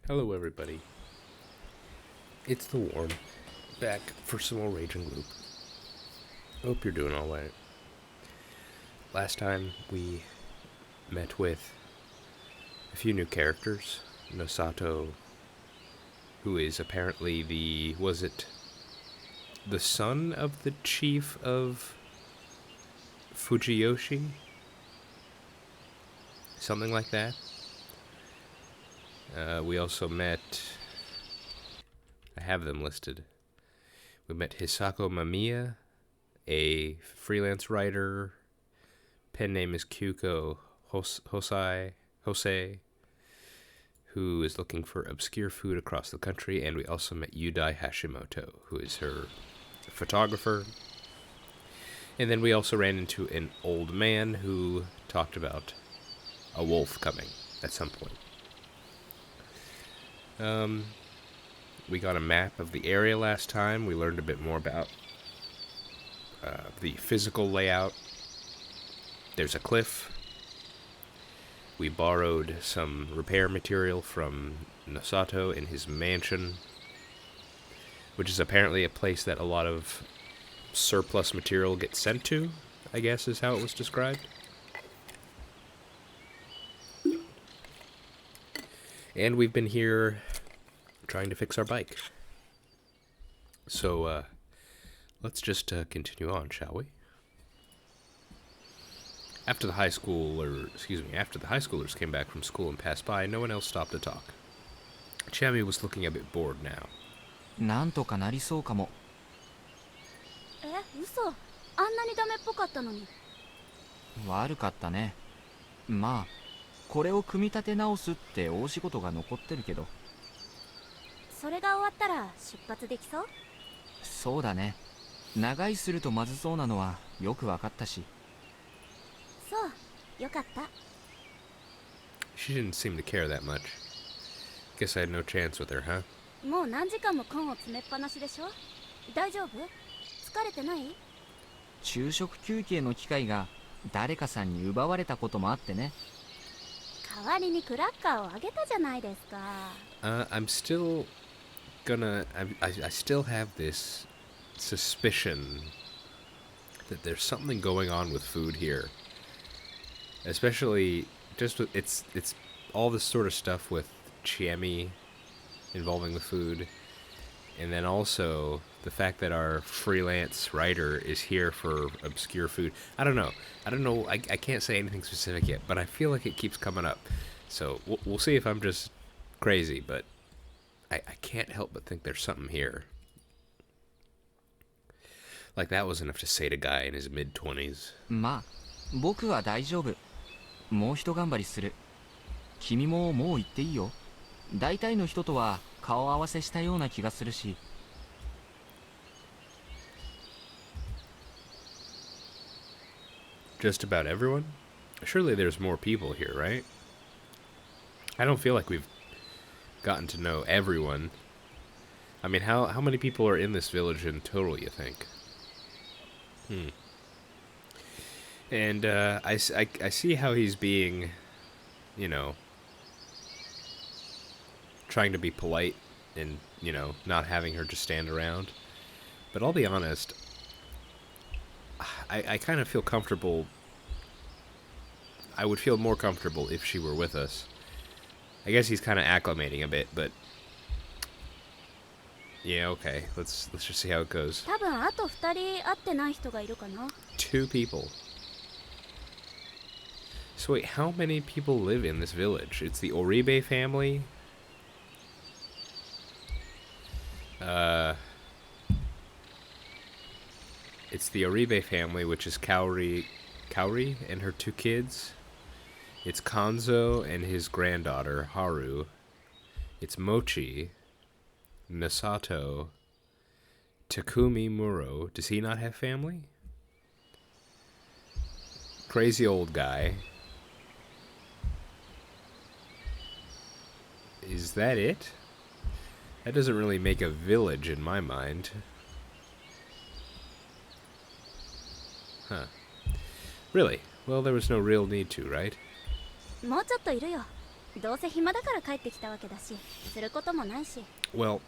Hello, everybody. It's the Warm, back for some more Raging Loop. Hope you're doing alright. Last time we met with a few new characters. Nosato, who is apparently the son of the chief of Fujiyoshi? Something like that. We also met, I have them listed. We met Hisako Mamiya, a freelance writer. Pen name is Kyuko Hosei, who is looking for obscure food across the country. And we also met Yudai Hashimoto, who is her photographer. And then we also ran into an old man who talked about a wolf coming at some point. We got a map of the area last time. We learned a bit more about the physical layout. There's a cliff. We borrowed some repair material from Nosato in his mansion, which is apparently a place that a lot of surplus material gets sent to, I guess is how it was described. And we've been here trying to fix our bike. So, let's just continue on, shall we? After the high schoolers came back from school and passed by, no one else stopped to talk. Chami was looking a bit bored now. なんとかなりそうかも。嘘。あんなにダメっぽかったのに。悪かったね。まあ、これを組み立て直すって大仕事が残ってるけど。それが終わったら出発できそう？そうだね。長居するとまずそうなのはよくわかったし。そう、よかった。She didn't seem to care that much. Guess I had no chance with her, huh? もう何時間も缶を詰めっぱなしでしょ？大丈夫？疲れてない？昼食休憩の機会が誰かさんに奪われたこともあってね。代わりにクラッカーをあげたじゃないですか。I'm still I still have this suspicion that there's something going on with food here. Especially just with, it's all this sort of stuff with Chiemi involving the food, and then also the fact that our freelance writer is here for obscure food. I don't know. I can't say anything specific yet, but I feel like it keeps coming up. So we'll see if I'm just crazy, but I can't help but think there's something here. Like that was enough to sate a guy in his mid-20s. まあ、僕は大丈夫。もう一頑張りする。君ももう行っていいよ。大体の人とは顔合わせしたような気がするし。Just about everyone? Surely there's more people here, right? I don't feel like we've gotten to know everyone. I mean, how many people are in this village in total, you think? And I see how he's being, you know, trying to be polite and, you know, not having her just stand around. But I'll be honest, I kind of feel comfortable. I would feel more comfortable if she were with us. I guess he's kind of acclimating a bit, but yeah, okay. Let's just see how it goes. 多分あと2人会ってない人がいるかな。2 people. So wait, how many people live in this village? It's the Oribe family. It's the Oribe family, which is Kaori and her 2 kids. It's Kanzo and his granddaughter, Haru. It's Mochi, Misato, Takumi Muro. Does he not have family? Crazy old guy. Is that it? That doesn't really make a village in my mind. Huh. Really? Well, there was no real need to, right? もうちょっといるよ。どうせ暇だから帰ってきたわけだし、することもないし。 Well,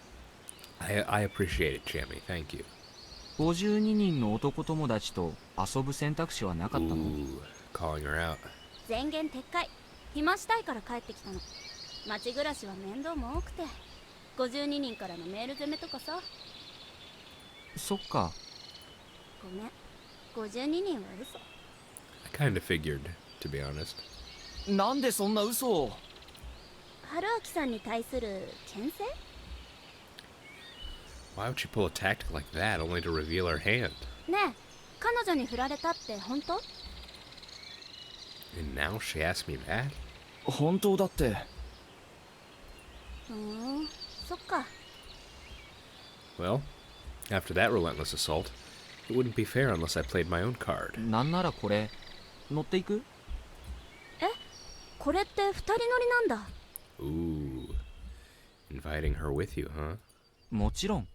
I appreciate it, Chammy. Thank you. 52人の男友達と遊ぶ選択肢はなかったの？ Ooh, calling her out. 前言撤回。暇したいから帰ってきたの。町暮らしは面倒も多くて、52人からのメール攻めとかさ。そっか。ごめん、52人は嘘。 I kind of figured, to be honest. なんでそんな嘘を？春明さんに対する牽制？ Why would she pull a tactic like that only to reveal her hand? ねえ、彼女に振られたって本当？ And now she asked me that? 本当だって。そっか。 Well, after that relentless assault, it wouldn't be fair unless I played my own card. なんならこれ乗っていく？これって二人乗りなんだ。 Ooh. Inviting her with you, huh? もちろん。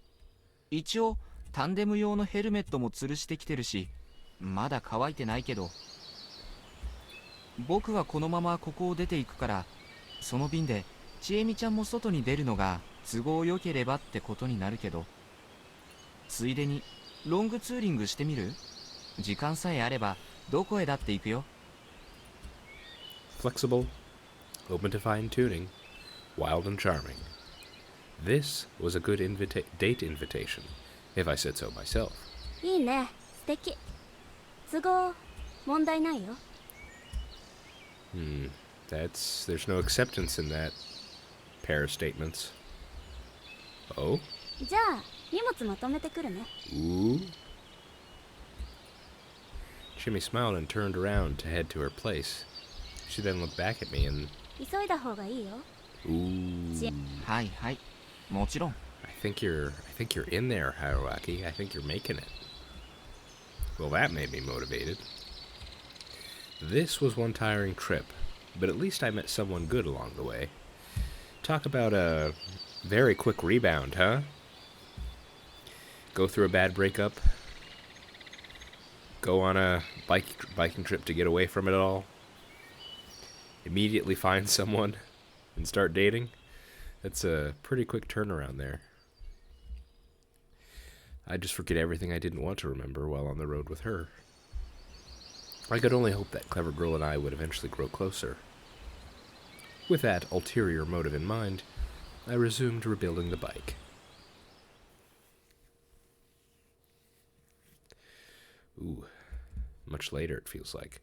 一応タンデム用のヘルメットも吊るしてきてるし、まだ乾いてないけど。僕はこのままここを出ていくから、その便でちえみちゃんも外に出るのが都合良ければってことになるけど、ついでにロングツーリングしてみる？時間さえあればどこへだって行くよ。 Flexible, open to fine-tuning, wild and charming. This was a good date invitation, if I said so myself. いいね、素敵。都合問題ないよ。 There's no acceptance in that pair of statements. Oh? じゃあ荷物まとめてくるね。 Ooh. Jimmy smiled and turned around to head to her place. She then looked back at me and... 急いだ方がいいよ。 Ooh. はいはい、もちろん。 I think you're in there, Haruaki. I think you're making it. Well, that made me motivated. This was one tiring trip, but at least I met someone good along the way. Talk about a very quick rebound, huh? Go through a bad breakup. Go on a biking trip to get away from it all. Immediately find someone and start dating. That's a pretty quick turnaround there. I just forget everything I didn't want to remember while on the road with her. I could only hope that clever girl and I would eventually grow closer. With that ulterior motive in mind, I resumed rebuilding the bike. Ooh, much later it feels like.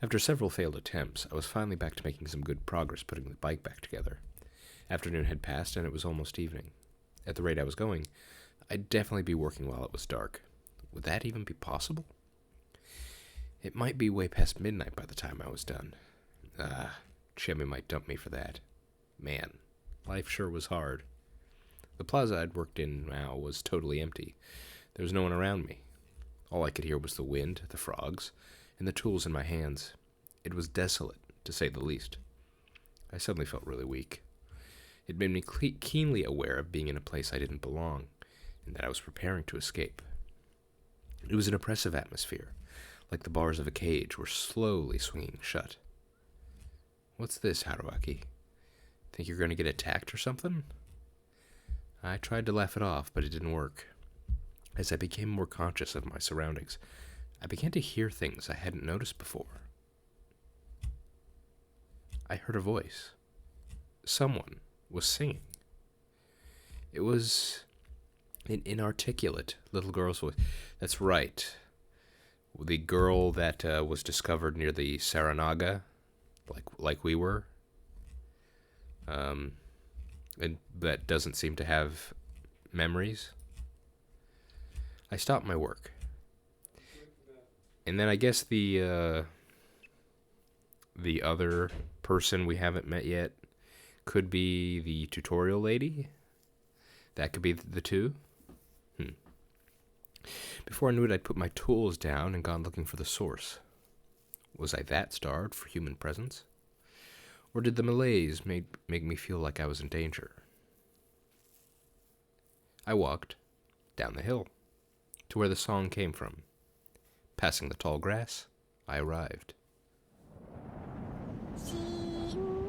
After several failed attempts, I was finally back to making some good progress putting the bike back together. Afternoon had passed and it was almost evening. At the rate I was going, I'd definitely be working while it was dark. Would that even be possible? It might be way past midnight by the time I was done. Chimmy might dump me for that. Man, life sure was hard. The plaza I'd worked in now was totally empty. There was no one around me. All I could hear was the wind, the frogs, and the tools in my hands. It was desolate, to say the least. I suddenly felt really weak. It made me keenly aware of being in a place I didn't belong, and that I was preparing to escape. It was an oppressive atmosphere, like the bars of a cage were slowly swinging shut. What's this, Haruaki? Think you're going to get attacked or something? I tried to laugh it off, but it didn't work. As I became more conscious of my surroundings, I began to hear things I hadn't noticed before. I heard a voice. Someone was singing. It was an inarticulate little girl's voice. That's right. The girl that was discovered near the Saranaga, like we were. And that doesn't seem to have memories. I stopped my work. And then I guess the other person we haven't met yet could be the tutorial lady. That could be the two. Before I knew it, I'd put my tools down and gone looking for the source. Was I that starved for human presence? Or did the malaise make me feel like I was in danger? I walked down the hill to where the song came from. Passing the tall grass, I arrived. 新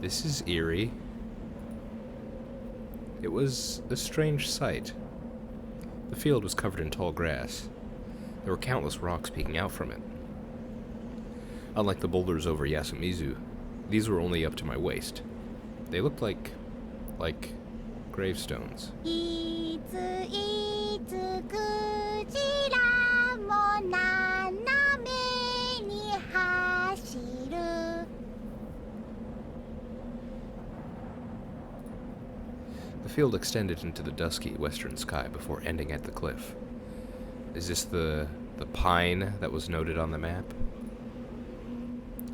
This is eerie. It was a strange sight. The field was covered in tall grass. There were countless rocks peeking out from it. Unlike the boulders over Yasumizu, these were only up to my waist. They looked like gravestones. いついつクジラも斜めに走る The field extended into the dusky western sky before ending at the cliff. Is this the pine that was noted on the map?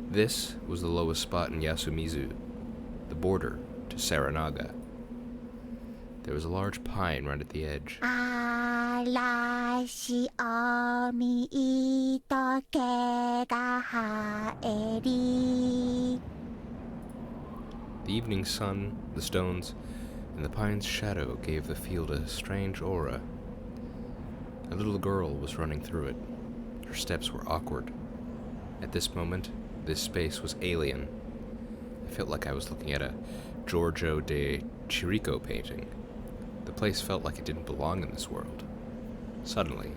This was the lowest spot in Yasumizu, the border to Saranaga. There was a large pine right at the edge. 嵐を見とけが生えり The evening sun, the stones, and the pine's shadow gave the field a strange aura. A little girl was running through it. Her steps were awkward. At this moment, this space was alien. I felt like I was looking at a Giorgio de Chirico painting. The place felt like it didn't belong in this world. Suddenly,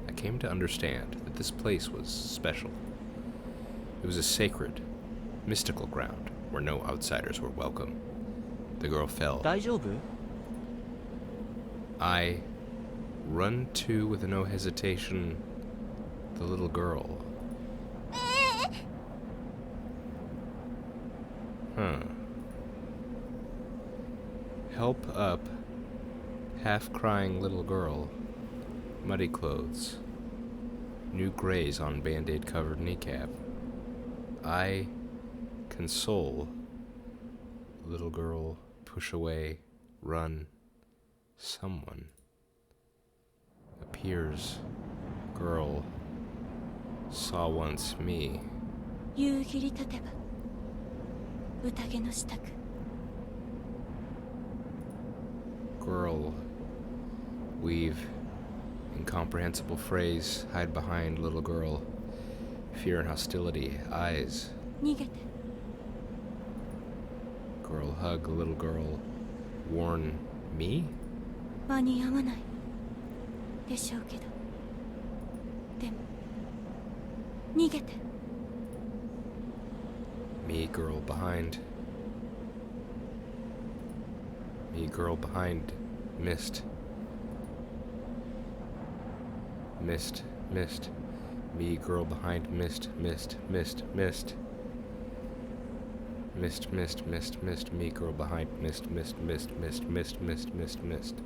I came to understand that this place was special. It was a sacred, mystical ground where no outsiders were welcome. The girl fell. 大丈夫？ I run to with no hesitation the little girl. Huh. Help up. Half-crying little girl. Muddy clothes. New grays on Band-Aid covered kneecap. I console. Little girl, push away, run. Someone. Appears. Girl. Saw once me. 夕霧立てば宴の支度 Girl. Weave. Incomprehensible phrase. Hide behind little girl. Fear and hostility. Eyes. 逃げて Girl hug little girl. Warn me? 間に合わないでしょうけどでも逃げて Me girl behind. Me girl behind. Mist. Mist. Mist. Me girl behind. Mist. Mist. Mist. Mist. Mist. Mist. Mist. Mist. Me girl behind. Mist. Mist. Mist. Mist. Mist. Mist. Mist. Mist.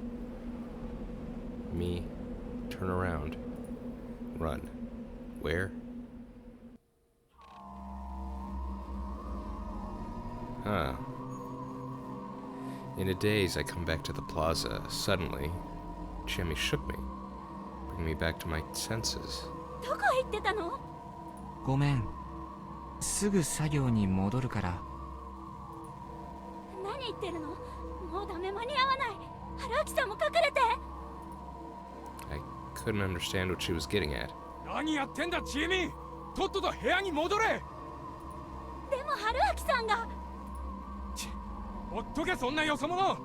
Me. Turn around. Run. Where? Huh. In a daze, I come back to the plaza. Suddenly, Chemi shook me, bringing me back to my senses. どこへ行ってたのごめん。すぐ作業に戻るから。何言ってるのもうダメ間に合わない春秋さんも隠れて I couldn't understand what she was getting at. 何やってんだチエミ、とっとと部屋に戻れ。でも春秋さんがほっとけそんなよそ者。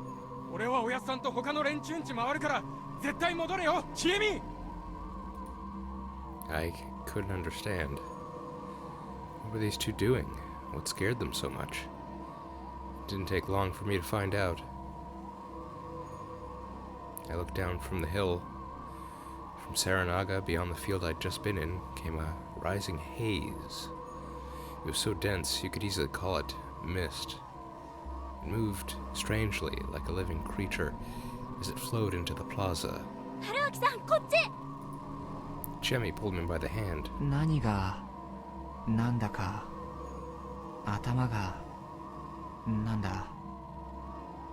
俺はおやっさんと他の連中んち回るから絶対戻れよチエミ。 I couldn't understand. What were these two doing? What scared them so much? It didn't take long for me to find out. I looked down from the hill. From Saranaga, beyond the field I'd just been in, came a rising haze. It was so dense you could easily call it mist. It moved strangely, like a living creature, as it flowed into the plaza. 春秋さんこっち Chemi pulled me by the hand. 何がなんだか頭がなんだ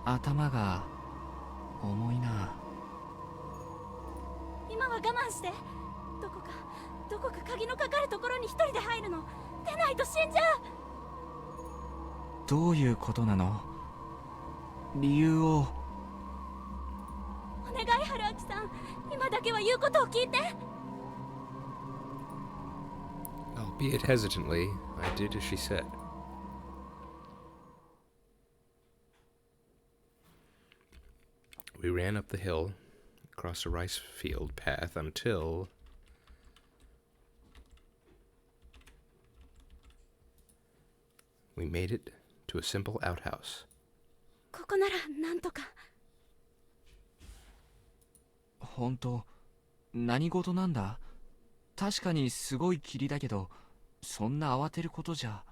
頭が重いな。今は我慢してどこか鍵のかかるところに一人で入るの出ないと死んじゃうどういうことなの？理由を。お願い春秋さん今だけは言うことを聞いて Albeit hesitantly, I did as she said. We ran up the hill, across a rice field path until we made it to a simple outhouse. ここならなんとか。本当、何事なんだ？確かにすごい霧だけど、そんな慌てることじゃ。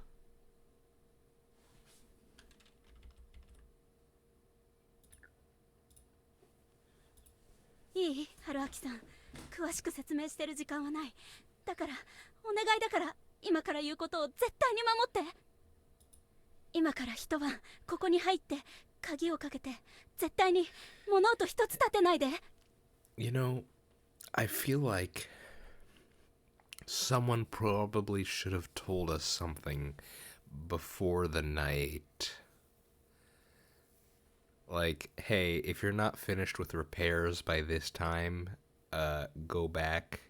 いい？春明さん、詳しく説明してる時間はない。だからお願いだから、今から言うことを絶対に守って。今から一晩ここに入って鍵をかけて、絶対に物音一つ立てないで。 You know, I feel like someone probably should have told us something before the night. Like, hey, if you're not finished with repairs by this time, go back.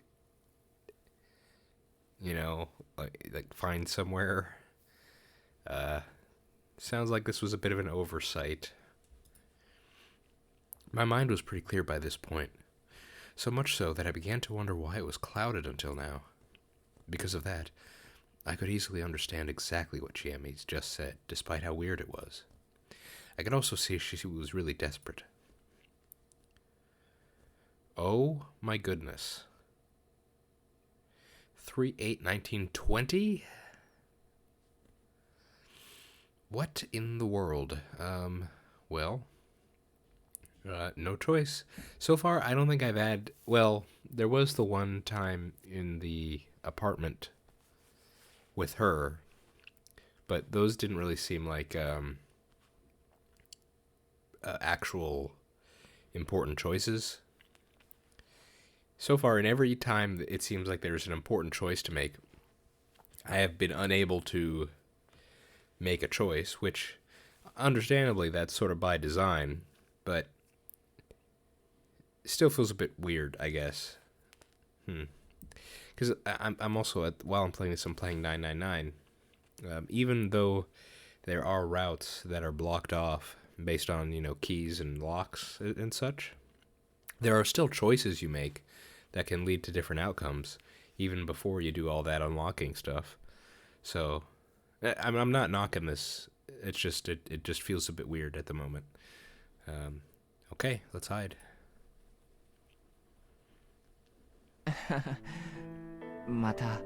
You know, like find somewhere. Sounds like this was a bit of an oversight. My mind was pretty clear by this point. So much so that I began to wonder why it was clouded until now. Because of that, I could easily understand exactly what Chiami's just said, despite how weird it was. I could also see she was really desperate. Oh my goodness. 3/8/1920? What in the world? Well, no choice. So far, I don't think I've had... Well, there was the one time in the apartment with her, but those didn't really seem like actual important choices. So far, in every time it seems like there's an important choice to make, I have been unable to make a choice, which, understandably, that's sort of by design, but still feels a bit weird, I guess. Because I'm also, while I'm playing this, I'm playing 999. Even though there are routes that are blocked off based on, you know, keys and locks and such, there are still choices you make that can lead to different outcomes, even before you do all that unlocking stuff. So, I'm not knocking this. It's just, it just feels a bit weird at the moment. Okay, let's hide. また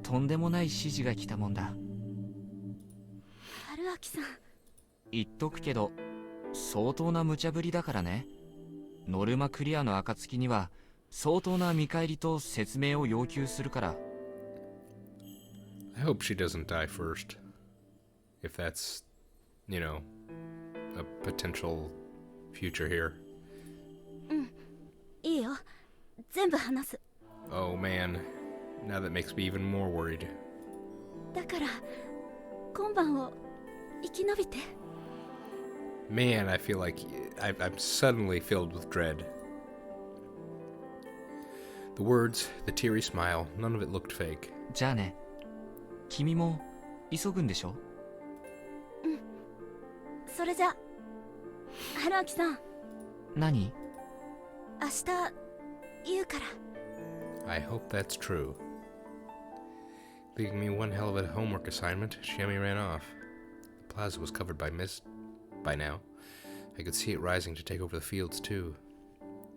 とんでもない指示が来たもんだ。春明さん、言っとくけど相当な無茶ぶりだからね。ノルマクリアの暁には相当な見返りと説明を要求するから。 I hope she doesn't die first. If that's, you know, a potential future here. いいよ、全部話す。 Oh man, now that makes me even more worried. だから今晩を生き延びて。 Man, I feel like I'm suddenly filled with dread. The words, the teary smile, none of it looked fake. じゃあね、君も急ぐんでしょ？それじゃ、春明さん、何？明日言うから。 I hope that's true. Leaving me one hell of a homework assignment, Chiami ran off. The plaza was covered by mist by now. I could see it rising to take over the fields too.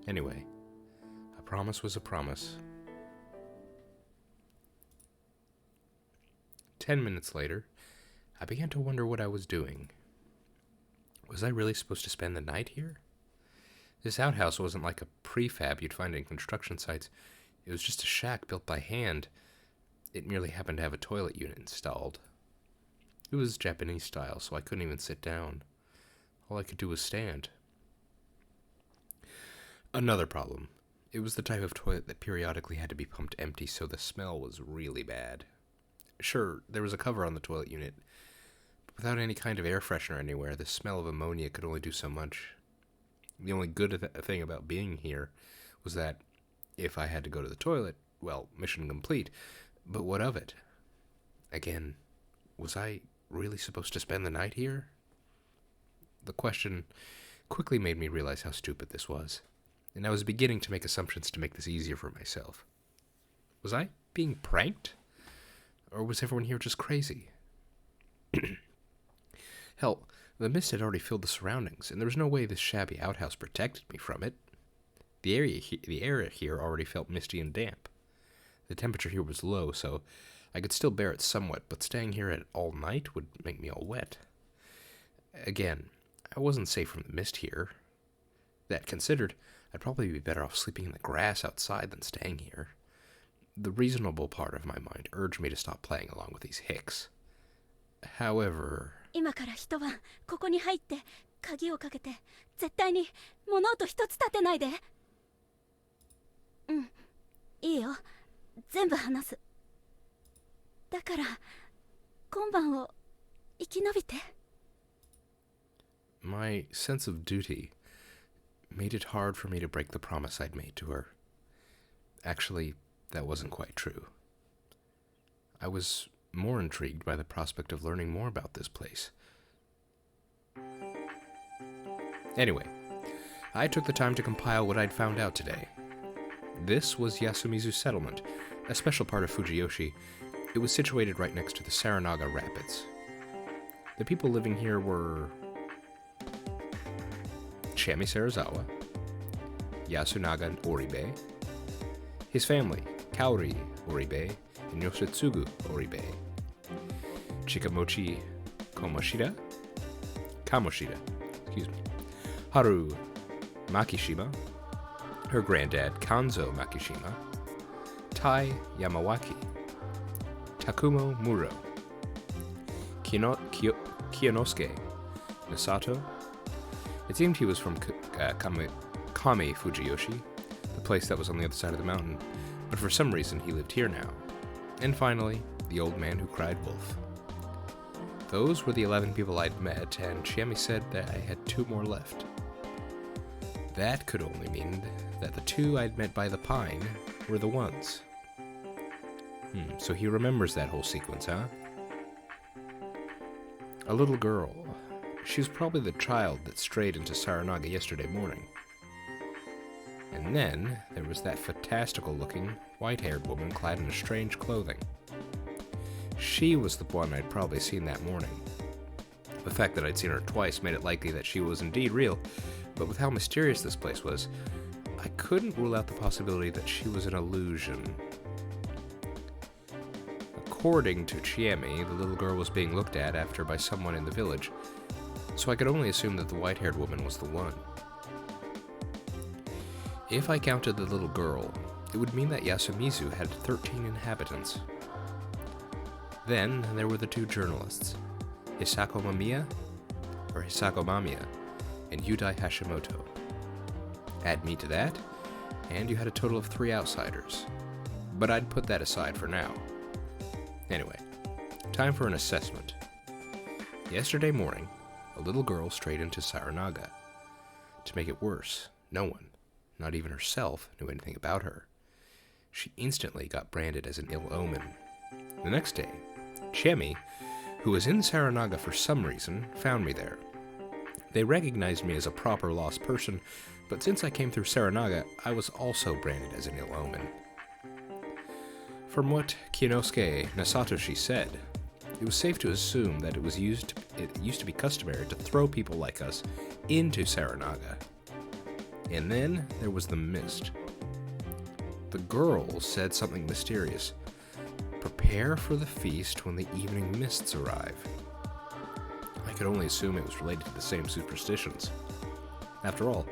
Anyway, a promise was a promise. 10 minutes later, I began to wonder what I was doing. Was I really supposed to spend the night here? This outhouse wasn't like a prefab you'd find in construction sites. It was just a shack built by hand. It merely happened to have a toilet unit installed. It was Japanese style, so I couldn't even sit down. All I could do was stand. Another problem. It was the type of toilet that periodically had to be pumped empty, so the smell was really bad. Sure, there was a cover on the toilet unit, but without any kind of air freshener anywhere, the smell of ammonia could only do so much. The only good thing about being here was that if I had to go to the toilet, well, mission complete. But what of it? Again, was I really supposed to spend the night here? The question quickly made me realize how stupid this was, and I was beginning to make assumptions to make this easier for myself. Was I being pranked? Or was everyone here just crazy? Hell, the mist had already filled the surroundings, and there was no way this shabby outhouse protected me from it. The area here already felt misty and damp. The temperature here was low, so I could still bear it somewhat, but staying here all night would make me all wet. Again, I wasn't safe from the mist here. That considered, I'd probably be better off sleeping in the grass outside than staying here. The reasonable part of my mind urged me to stop playing along with these hicks. However... 今から一晩ここに入って鍵をかけて絶対に物音一つ立てないで。うん、いいよ。全部話す。だから今晩を生き延びて。My sense of duty made it hard for me to break the promise I'd made to her. Actually, that wasn't quite true. I was more intrigued by the prospect of learning more about this place. Anyway, I took the time to compile what I'd found out today. This was Yasumizu Settlement, a special part of Fujiyoshi. It was situated right next to the Saranaga Rapids. The people living here were Chami Sarazawa, Yasunaga Oribe, his family, Kaori Oribe and Yoshitsugu Oribe, Chikamochi Kamoshida, Haru Makishima, her granddad Kanzo Makishima, Tai Yamawaki, Takumo Muro, Kiyonosuke Misato. It seemed he was from Kame Fujiyoshi, the place that was on the other side of the mountain, but for some reason he lived here now. And finally, the old man who cried wolf. Those were the 11 people I'd met, and Chami said that I had 2 more left. That could only mean that the 2 I'd met by the pine were the ones. So he remembers that whole sequence, huh? A little girl. She was probably the child that strayed into Saranaga yesterday morning. And then there was that fantastical-looking, white-haired woman clad in strange clothing. She was the one I'd probably seen that morning. The fact that I'd seen her twice made it likely that she was indeed real, but with how mysterious this place was, I couldn't rule out the possibility that she was an illusion. According to Chami, the little girl was being looked at after by someone in the village, so I could only assume that the white-haired woman was the one. If I counted the little girl, it would mean that Yasumizu had 13 inhabitants. Then there were the 2 journalists, Hisako Mamiya, and Yudai Hashimoto. Add me to that, and you had a total of 3 outsiders. But I'd put that aside for now. Anyway, time for an assessment. Yesterday morning, a little girl strayed into Saranaga. To make it worse, no one, not even herself, knew anything about her. She instantly got branded as an ill omen. The next day, Chami, who was in Saranaga for some reason, found me there. They recognized me as a proper lost person, but since I came through Saranaga, I was also branded as an ill omen. From what Kiyonosuke Nasatoshi said, it was safe to assume that it used to be customary to throw people like us into Saranaga. And then there was the mist. The girl said something mysterious. Prepare for the feast when the evening mists arrive. I could only assume it was related to the same superstitions. After all,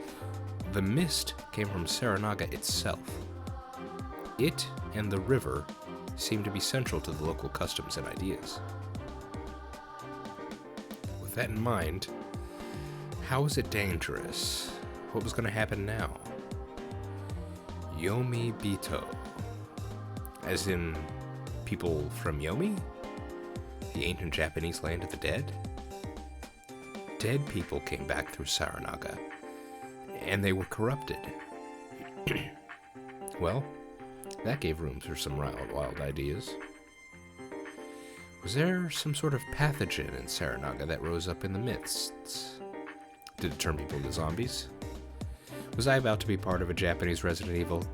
the mist came from Saranaga itself. It and the river seemed to be central to the local customs and ideas. With that in mind, how was it dangerous? What was going to happen now? Yomi Bito. As in, people from Yomi? The ancient Japanese land of the dead? Dead people came back through Saranaga, and they were corrupted. Well, that gave room for some wild ideas. Was there some sort of pathogen in Saranaga that rose up in the mists? Did it turn people into zombies? Was I about to be part of a Japanese Resident Evil?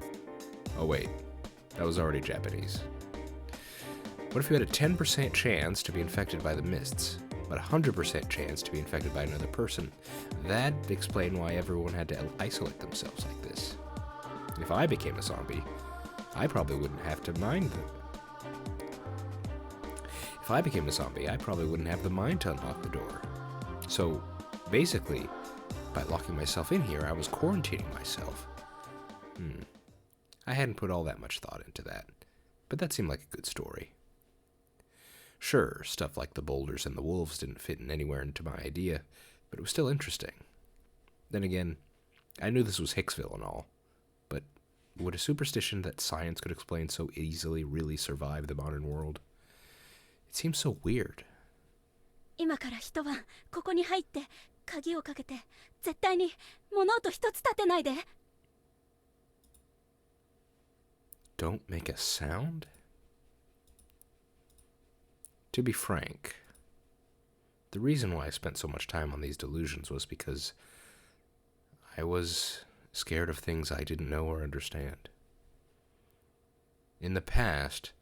Oh wait, that was already Japanese. What if you had a 10% chance to be infected by the mists, but a 100% chance to be infected by another person? That'd explain why everyone had to isolate themselves like this. If I became a zombie, I probably wouldn't have to mind them. If I became a zombie, I probably wouldn't have the mind to unlock the door. So, basically, by locking myself in here, I was quarantining myself. I hadn't put all that much thought into that, but that seemed like a good story. Sure, stuff like the boulders and the wolves didn't fit in anywhere into my idea, but it was still interesting. Then again, I knew this was Hicksville and all, but would a superstition that science could explain so easily really survive the modern world? It seems so weird. 今から一晩ここに入って鍵をかけて絶対に物音一つ立てないで。 Don't make a sound? To be frank, the reason why I spent so much time on these delusions was because I was scared of things I didn't know or understand. In the past,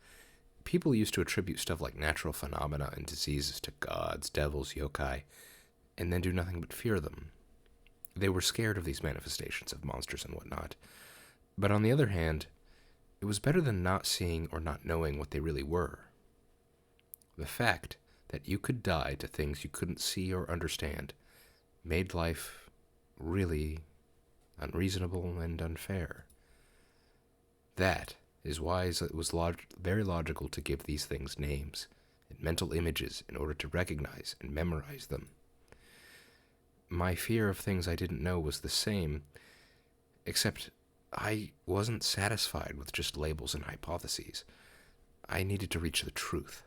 people used to attribute stuff like natural phenomena and diseases to gods, devils, yokai, and then do nothing but fear them. They were scared of these manifestations of monsters and whatnot. But on the other hand, it was better than not seeing or not knowing what they really were. The fact that you could die to things you couldn't see or understand made life really unreasonable and unfair. That is why it was very logical to give these things names and mental images in order to recognize and memorize them. My fear of things I didn't know was the same, except I wasn't satisfied with just labels and hypotheses. I needed to reach the truth.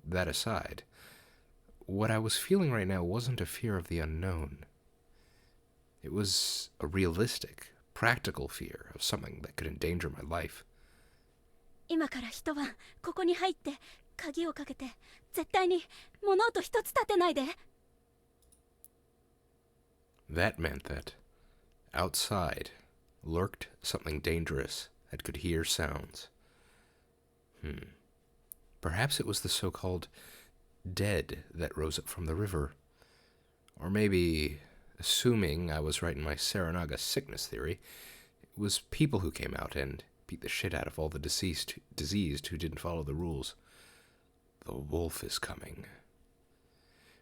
That aside, what I was feeling right now wasn't a fear of the unknown. It was a realistic, practical fear of something that could endanger my life. 今から一晩ここに入って鍵をかけて絶対に物音一つ立てないで。 That meant that outside lurked something dangerous that could hear sounds. Perhaps it was the so-called dead that rose up from the river. Or maybe, assuming I was right in my Saranaga sickness theory, it was people who came out and beat the shit out of all the diseased who didn't follow the rules. The wolf is coming.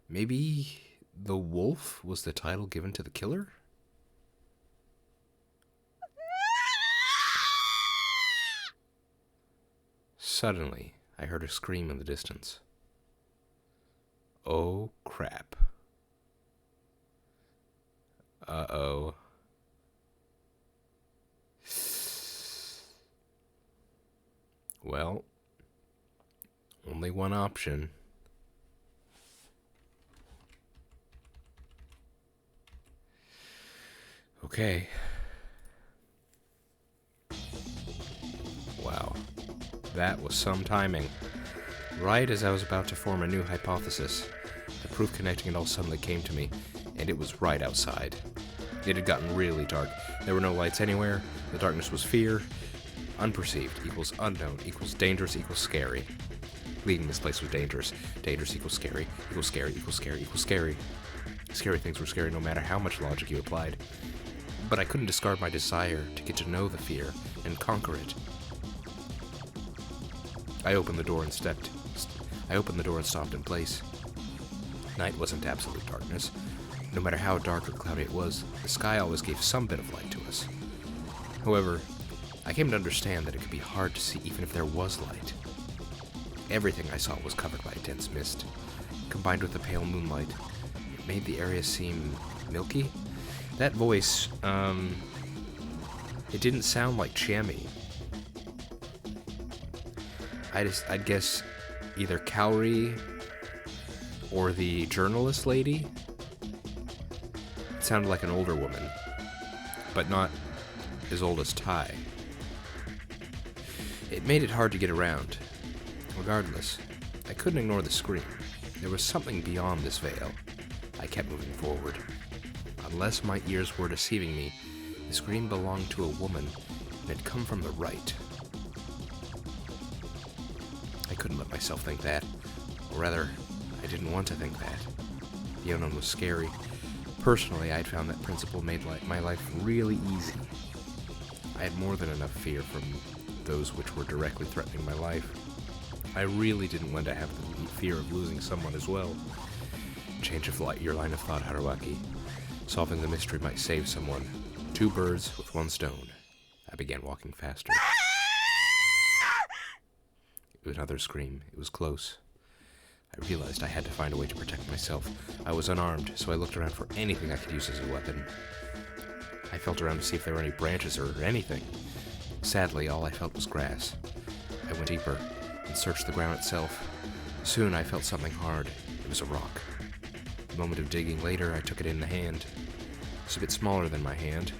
Maybe the wolf was the title given to the killer? Suddenly, I heard a scream in the distance. Oh, crap. Uh-oh. Well, only one option. Okay. Wow. That was some timing. Right as I was about to form a new hypothesis, the proof connecting it all suddenly came to me, and it was right outside. It had gotten really dark. There were no lights anywhere. The darkness was fear. Unperceived equals unknown equals dangerous equals scary. Leaving this place was dangerous. Dangerous equals scary equals scary equals scary equals scary. Scary things were scary no matter how much logic you applied. But I couldn't discard my desire to get to know the fear and conquer it. I opened the door and stopped in place. Night wasn't absolute darkness. No matter how dark or cloudy it was, the sky always gave some bit of light to us. However, I came to understand that it could be hard to see even if there was light. Everything I saw was covered by a dense mist. Combined with the pale moonlight, it made the area seem milky. That voice, it didn't sound like Chiemi. I'd guess either Kaori or the journalist lady. It sounded like an older woman, but not as old as Tai. It made it hard to get around. Regardless, I couldn't ignore the scream. There was something beyond this veil. I kept moving forward. Unless my ears were deceiving me, the scream belonged to a woman and had come from the right. I couldn't let myself think that. Or rather, I didn't want to think that. The unknown was scary. Personally, I'd found that principle made my life really easy. I had more than enough fear from those which were directly threatening my life. I really didn't want to have the fear of losing someone as well. Change of your line of thought, Haruaki. Solving the mystery might save someone. 2 birds with 1 stone. I began walking faster. Another scream. It was close. I realized I had to find a way to protect myself. I was unarmed, so I looked around for anything I could use as a weapon. I felt around to see if there were any branches or anything. Sadly, all I felt was grass. I went deeper and searched the ground itself. Soon I felt something hard. It was a rock. A moment of digging later, I took it in the hand. It was a bit smaller than my hand.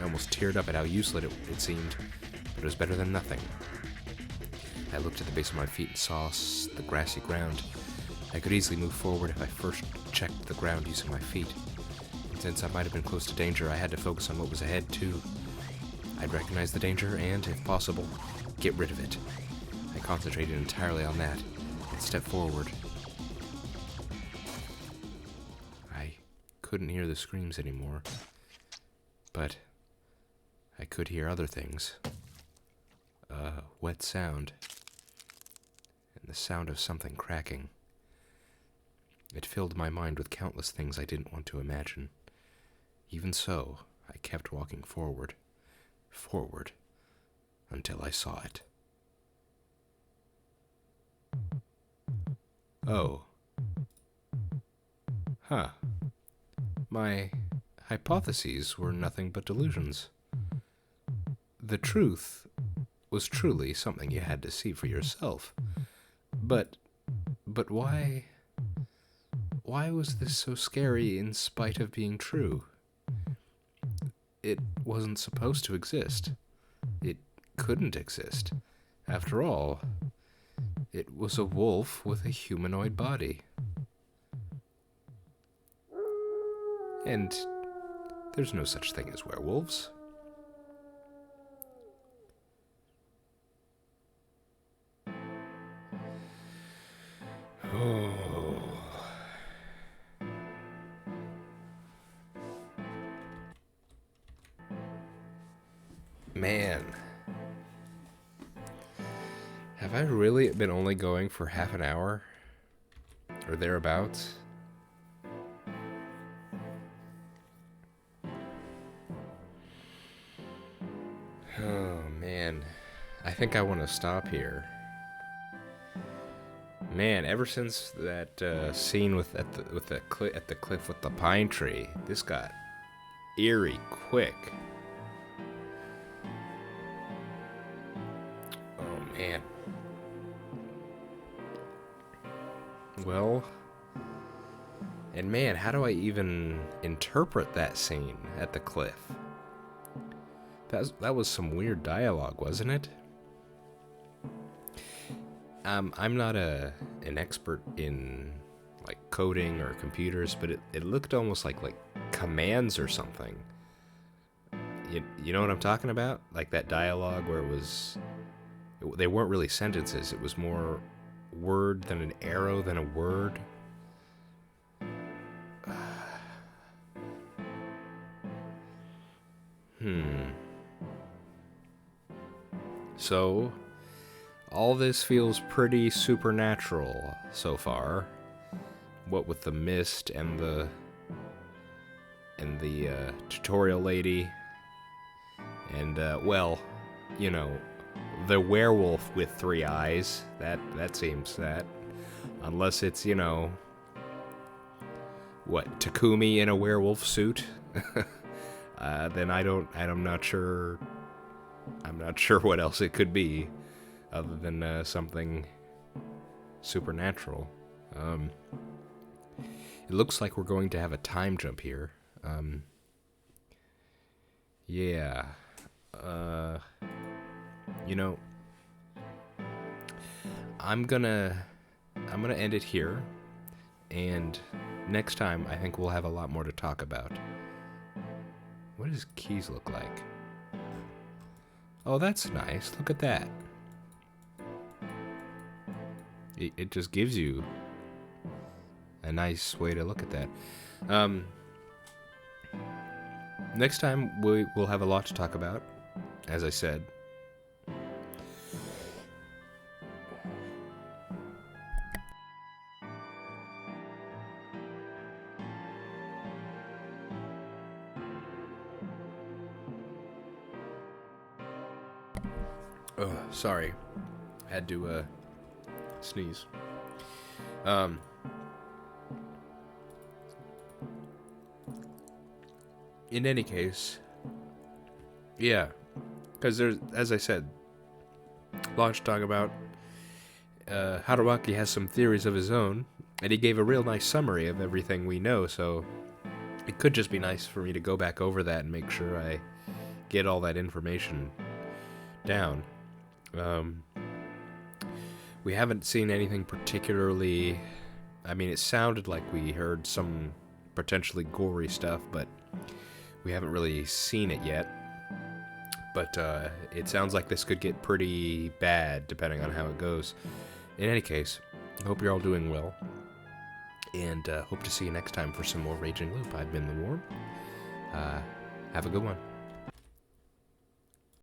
I almost teared up at how useless it seemed, but it was better than nothing. I looked at the base of my feet and saw the grassy ground. I could easily move forward if I first checked the ground using my feet. And since I might have been close to danger, I had to focus on what was ahead, too. I'd recognize the danger and, if possible, get rid of it. I concentrated entirely on that and stepped forward. I couldn't hear the screams anymore, but I could hear other things. A wet sound, and the sound of something cracking. It filled my mind with countless things I didn't want to imagine. Even so, I kept walking forward, until I saw it. Oh. Huh. My hypotheses were nothing but delusions. The truth was truly something you had to see for yourself. But why was this so scary in spite of being true? It wasn't supposed to exist. It couldn't exist. After all, it was a wolf with a humanoid body. And there's no such thing as werewolves. Oh. Man. Have I really been only going for half an hour? Or thereabouts? Oh, man. I think I want to stop here. Man, ever since that scene at the cliff with the pine tree, this got eerie quick. Oh man. Well, and man, how do I even interpret that scene at the cliff? That was some weird dialogue, wasn't it? I'm not an expert in like coding or computers, but it looked almost like commands or something. You know what I'm talking about? Like that dialogue where they weren't really sentences. It was more word than an arrow than a word. So, all this feels pretty supernatural so far. What with the mist and the tutorial lady, and well, you know, the werewolf with 3 eyes. That seems that, unless it's, you know, what, Takumi in a werewolf suit. Then I'm not sure. I'm not sure what else it could be, other than something supernatural. It looks like we're going to have a time jump here. Yeah. You know, I'm gonna end it here, and next time I think we'll have a lot more to talk about. What does keys look like? Oh, that's nice. Look at that. It just gives you a nice way to look at that. Next time we'll have a lot to talk about, as I said. Oh, sorry. Had to sneeze. In any case, yeah, because there's, as I said, lots to talk about. Haruaki has some theories of his own, and he gave a real nice summary of everything we know, so it could just be nice for me to go back over that and make sure I get all that information down. We haven't seen anything particularly... I mean, it sounded like we heard some potentially gory stuff, but we haven't really seen it yet. But it sounds like this could get pretty bad, depending on how it goes. In any case, I hope you're all doing well. And hope to see you next time for some more Raging Loop. I've been The Worm. Have a good one.